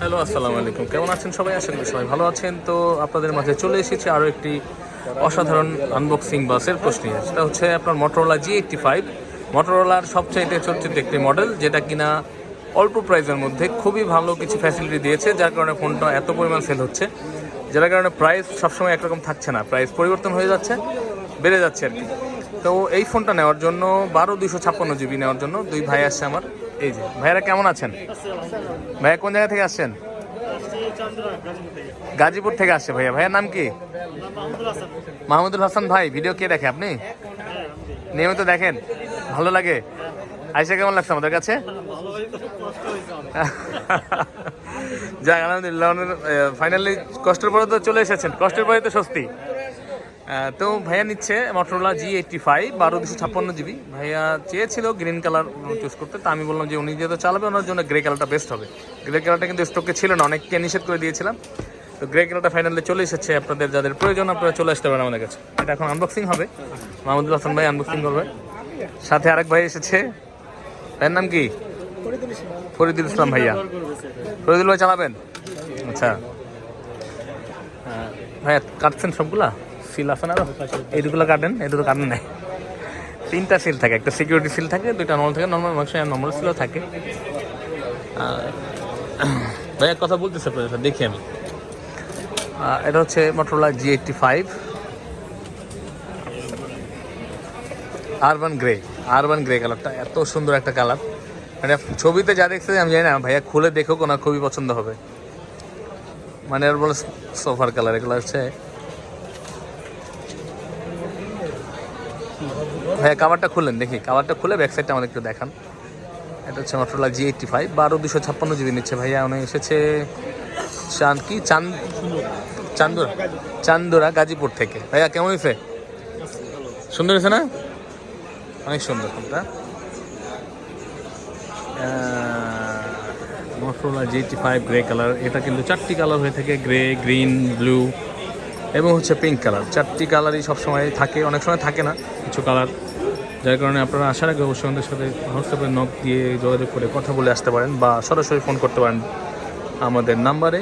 Hello, আসসালামু আলাইকুম। কেমন আছেন সবাই? আশা করি সবাই ভালো আছেন। তো আপনাদের মাঝে চলে এসেছে আরও একটি অসাধারণ আনবক্সিং বা সেলফ পোস্ট নিয়ে। সেটা হচ্ছে আপনার মোটরোলা G85। মোটরোলার সবচাইতে চর্চিত একটি মডেল, যেটা কিনা অল্প প্রাইসের মধ্যে খুবই ভালো কিছু ফ্যাসিলিটি দিয়েছে, যার কারণে ফোনটা এত পরিমাণ সেল হচ্ছে। যার কারণে প্রাইস সবসময় একরকম থাকছে না, প্রাইস পরিবর্তন হয়ে যাচ্ছে, বেড়ে যাচ্ছে আর কি। তো এই ফোনটা নেওয়ার জন্য 12/256 GB নেওয়ার জন্য দুই ভাই আসছে আমার। এই যে ভাইয়ারা, কেমন আছেন? ভাইয়া কোন জায়গা থেকে আসছেন? গাজীপুর থেকে আসছে ভাইয়া। ভাইয়ার নাম কি? মাহমুদুল হাসান। ভাই ভিডিও কে দেখে? আপনি নিয়মিত দেখেন? ভালো লাগে? আইসা কেমন লাগছে আমাদের কাছে? যাক, আলহামদুলিল্লাহ, ফাইনালি কষ্টের পরে তো চলে এসেছেন, কষ্টের পরে তো স্বস্তি। তো ভাইয়া নিচ্ছে মোটরোলা G85 12/256 GB। ভাইয়া চেয়েছিল গ্রিন কালার চুজ করতে, তা আমি বললাম যে উনি যেহেতু চালাবে, ওনার জন্য গ্রে কালারটা বেস্ট হবে। গ্রে কালারটা কিন্তু স্টকে ছিল না, অনেককে নিষেধ করে দিয়েছিলাম। তো গ্রে কালারটা ফাইনালি চলে এসেছে। আপনাদের যাদের প্রয়োজন আপনারা চলে আসতে পারেন আমাদের কাছে। এটা এখন আনবক্সিং হবে, মাহমুদুল হাসান ভাই আনবক্সিং করবে। সাথে আরেক ভাই এসেছে। ভাইয়ের নাম কি? ফরিদুল ইসলাম ভাইয়া। ফরিদুল ভাই চালাবেন? আচ্ছা ভাইয়া, কাটছেন সবগুলা? সিল আছে না? এইগুলো কাটেন, এটা তো কাটেন নাই। 3টা সিল থাকে, একটা সিকিউরিটি সিল থাকে, 2টা নর্মাল থাকে। নর্মাল সিলও থাকে। ভাইয়া কথা বলতেছে, দেখি আমি। এটা হচ্ছে মোটরোলা G85 আরবান গ্রে কালারটা এত সুন্দর একটা কালার। মানে ছবিতে যা দেখছে আমি জানি না, ভাইয়া খুলে দেখো না, খুবই পছন্দ হবে। মানে আর বলে সোফার কালার, এগুলো হচ্ছে। ভাইয়া কাভারটা খুললেন, দেখি কাভারটা খুলে ব্যাক সাইডটা আমাদের একটু দেখান। এটা হচ্ছে মোটরোলা G85 12/256 GB নিচ্ছে ভাইয়া। উনি এসেছে চান্দুরা গাজীপুর থেকে। ভাইয়া কেমন হয়েছে? সুন্দর হয়েছে না? অনেক সুন্দর ফোনটা। Motorola G85 grey colour. এটা কিন্তু 4টি কালার হয়ে থাকে, গ্রে, গ্রিন, ব্লু এবং হচ্ছে পিঙ্ক কালার। 4টি কালারই সবসময় থাকে, অনেক সময় থাকে না কিছু কালার। যার কারণে আপনারা আসার আগে অবশ্যই আমাদের সাথে হোয়াটসঅ্যাপে নক দিয়ে যোগাযোগ করে কথা বলে আসতে পারেন, বা সরাসরি ফোন করতে পারেন আমাদের নাম্বারে।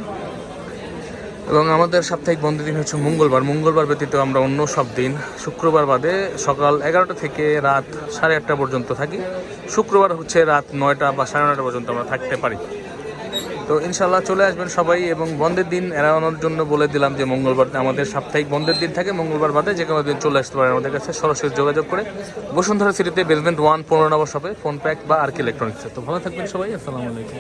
এবং আমাদের সাপ্তাহিক বন্ধ দিন হচ্ছে মঙ্গলবার ব্যতীত আমরা অন্য সব দিন শুক্রবার বাদে সকাল 11টা থেকে রাত 8:30 পর্যন্ত থাকি। শুক্রবার হচ্ছে রাত 9টা বা 9:30 পর্যন্ত আমরা থাকতে পারি। তো ইনশাল্লাহ চলে আসবেন সবাই। এবং বন্ধের দিন এড়ানোর জন্য বলে দিলাম যে মঙ্গলবার আমাদের সাপ্তাহিক বন্ধের দিন থাকে, মঙ্গলবার বাদে যে কোনো দিন চলে আসতে পারেন আমাদের কাছে সরাসরি যোগাযোগ করে। বসুন্ধরা সিটিতে বেসমেন্ট 1 15 নম্বর শপে, ফোন প্যাক বা আর কি ইলেকট্রনিক্সে। তো ভালো থাকবেন সবাই, আসসালামু আলাইকুম।